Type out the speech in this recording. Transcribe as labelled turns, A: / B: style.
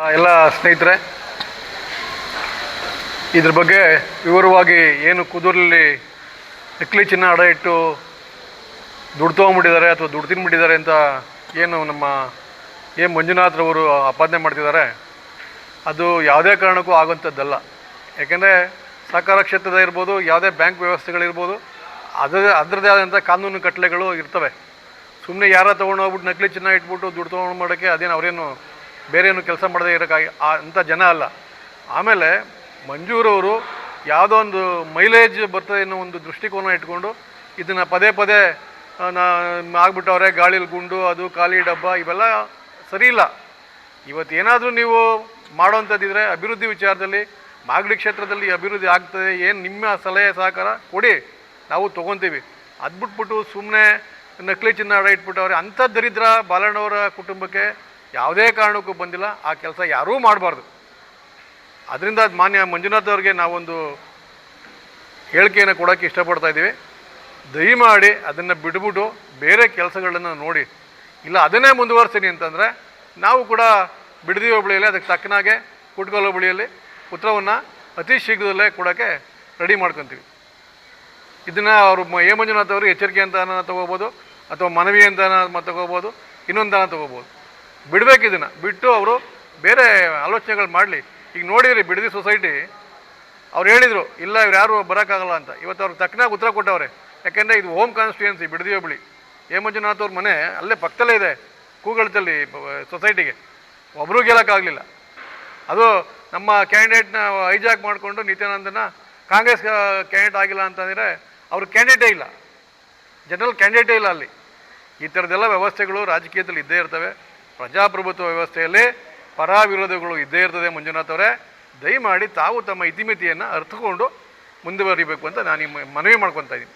A: ಎಲ್ಲ ಸ್ನೇಹಿತರೆ, ಇದ್ರ ಬಗ್ಗೆ ವಿವರವಾಗಿ ಏನು ಕುದೂರಲ್ಲಿ ನಕಲಿ ಚಿನ್ನ ಅಡ ಇಟ್ಟು ದುಡ್ಡು ತೊಗೊಂಡ್ಬಿಟ್ಟಿದ್ದಾರೆ ಅಥವಾ ದುಡ್ಡು ತಿನ್ಬಿಟ್ಟಿದ್ದಾರೆ ಅಂತ ಏನು ನಮ್ಮ ಮಂಜುನಾಥ್ರವರು ಆಪಾದನೆ ಮಾಡ್ತಿದ್ದಾರೆ, ಅದು ಯಾವುದೇ ಕಾರಣಕ್ಕೂ ಆಗುವಂಥದ್ದಲ್ಲ. ಯಾಕೆಂದರೆ ಸಹಕಾರ ಕ್ಷೇತ್ರದ ಇರ್ಬೋದು, ಯಾವುದೇ ಬ್ಯಾಂಕ್ ವ್ಯವಸ್ಥೆಗಳಿರ್ಬೋದು, ಅದರದ್ದೇ ಆದಂಥ ಕಾನೂನು ಕಟ್ಟಳೆಗಳು ಇರ್ತವೆ. ಸುಮ್ಮನೆ ಯಾರ ತೊಗೊಂಡೋಗ್ಬಿಟ್ಟು ನಕಲಿ ಚಿನ್ನ ಇಟ್ಬಿಟ್ಟು ದುಡ್ಡು ತೊಗೊಂಡು ಮಾಡೋಕ್ಕೆ ಅದೇನು ಅವರೇನು ಬೇರೇನು ಕೆಲಸ ಮಾಡದೇ ಇರೋಕ್ಕಾಗಿ ಅಂಥ ಜನ ಅಲ್ಲ. ಆಮೇಲೆ ಮಂಜೂರವರು ಯಾವುದೋ ಒಂದು ಮೈಲೇಜ್ ಬರ್ತದೆ ಅನ್ನೋ ಒಂದು ದೃಷ್ಟಿಕೋನ ಇಟ್ಕೊಂಡು ಇದನ್ನು ಪದೇ ಪದೇ ಆಗ್ಬಿಟ್ಟವ್ರೆ. ಗಾಳಿಲಿ ಗುಂಡು, ಅದು ಖಾಲಿ ಡಬ್ಬ, ಇವೆಲ್ಲ ಸರಿ ಇಲ್ಲ. ಇವತ್ತೇನಾದರೂ ನೀವು ಮಾಡೋವಂಥದ್ದಿದ್ರೆ ಅಭಿವೃದ್ಧಿ ವಿಚಾರದಲ್ಲಿ ಮಾಗಡಿ ಕ್ಷೇತ್ರದಲ್ಲಿ ಅಭಿವೃದ್ಧಿ ಆಗ್ತದೆ, ಏನು ನಿಮ್ಮ ಸಲಹೆ ಸಹಕಾರ ಕೊಡಿ, ನಾವು ತೊಗೊತೀವಿ. ಅದು ಬಿಟ್ಬಿಟ್ಟು ಸುಮ್ಮನೆ ನಕಲಿ ಚಿನ್ನ ಅಡ ಇಟ್ಬಿಟ್ಟವ್ರೆ. ಅಂಥ ದರಿದ್ರ ಬಾಲಣ್ಣವರ ಕುಟುಂಬಕ್ಕೆ ಯಾವುದೇ ಕಾರಣಕ್ಕೂ ಬಂದಿಲ್ಲ. ಆ ಕೆಲಸ ಯಾರೂ ಮಾಡಬಾರ್ದು. ಅದರಿಂದ ಮಾನ್ಯ ಮಂಜುನಾಥ್ ಅವ್ರಿಗೆ ನಾವೊಂದು ಹೇಳಿಕೆಯನ್ನು ಕೊಡೋಕ್ಕೆ ಇಷ್ಟಪಡ್ತಾ ಇದ್ದೀವಿ. ದಯಮಾಡಿ ಅದನ್ನು ಬಿಟ್ಬಿಟ್ಟು ಬೇರೆ ಕೆಲಸಗಳನ್ನು ನೋಡಿ, ಇಲ್ಲ ಅದನ್ನೇ ಮುಂದುವರ್ಸ್ತೀನಿ ಅಂತಂದರೆ ನಾವು ಕೂಡ ಬಿಡದಿ ಹೋಬಳಿಯಲ್ಲಿ ಅದಕ್ಕೆ ತಕ್ಕನಾಗೆ ಕುಟ್ಕಲ್ ಹೋಬಳಿಯಲ್ಲಿ ಉತ್ತರವನ್ನು ಅತಿ ಶೀಘ್ರದಲ್ಲೇ ಕೊಡೋಕ್ಕೆ ರೆಡಿ ಮಾಡ್ಕೊತೀವಿ. ಇದನ್ನು ಅವರು ಮಂಜುನಾಥ್ ಅವರು ಎಚ್ಚರಿಕೆ ಅಂತ ತೊಗೋಬೋದು, ಅಥವಾ ಮನವಿ ಅಂತ ತೊಗೋಬೋದು, ಇನ್ನೊಂದನ್ನು ತೊಗೋಬೋದು. ಬಿಡಬೇಕು. ಇದನ್ನು ಬಿಟ್ಟು ಅವರು ಬೇರೆ ಆಲೋಚನೆಗಳು ಮಾಡಲಿ. ಈಗ ನೋಡಿರಿ, ಬಿಡದಿ ಸೊಸೈಟಿ ಅವ್ರು ಹೇಳಿದರು ಇಲ್ಲ ಇವ್ರು ಯಾರು ಬರೋಕ್ಕಾಗಲ್ಲ ಅಂತ. ಇವತ್ತು ಅವ್ರಿಗೆ ತಕ್ಕನಾಗಿ ಉತ್ತರ ಕೊಟ್ಟವ್ರೆ. ಯಾಕೆಂದರೆ ಇದು ಹೋಮ್ ಕಾನ್ಸ್ಟಿಟ್ಯೂನ್ಸಿ ಬಿಡದಿ ಹೋಬಳಿ. ಮಂಜುನಾಥ್ ಅವ್ರ ಮನೆ ಅಲ್ಲೇ ಪಕ್ಕದಲ್ಲೇ ಇದೆ, ಕೂಗಳತಲ್ಲಿ ಸೊಸೈಟಿಗೆ. ಒಬ್ಬರೂ ಗೆಲ್ಲಕ್ಕಾಗಲಿಲ್ಲ. ಅದು ನಮ್ಮ ಕ್ಯಾಂಡಿಡೇಟ್ನ ಹೈಜಾಕ್ ಮಾಡಿಕೊಂಡು ನಿತ್ಯಾನಂದನ ಕಾಂಗ್ರೆಸ್ ಕ್ಯಾಂಡಿಡೇಟ್ ಆಗಿಲ್ಲ ಅಂತಂದರೆ ಅವ್ರ ಕ್ಯಾಂಡಿಡೇಟೇ ಇಲ್ಲ, ಜನರಲ್ ಕ್ಯಾಂಡಿಡೇಟೇ ಇಲ್ಲ ಅಲ್ಲಿ. ಈ ಥರದ್ದೆಲ್ಲ ವ್ಯವಸ್ಥೆಗಳು ರಾಜಕೀಯದಲ್ಲಿ ಇದ್ದೇ ಇರ್ತವೆ. ಪ್ರಜಾಪ್ರಭುತ್ವ ವ್ಯವಸ್ಥೆಯಲ್ಲಿ ಪರ ವಿರೋಧಗಳು ಇದ್ದೇ ಇರ್ತದೆ. ಮಂಜುನಾಥ್ ಅವರೇ, ದಯಮಾಡಿ ತಾವು ತಮ್ಮ ಇತಿಮಿತಿಯನ್ನು ಅರ್ಥಕೊಂಡು ಮುಂದುವರಿಬೇಕು ಅಂತ ನಾನು ಮನವಿ ಮಾಡ್ಕೊತಾ ಇದ್ದೀನಿ.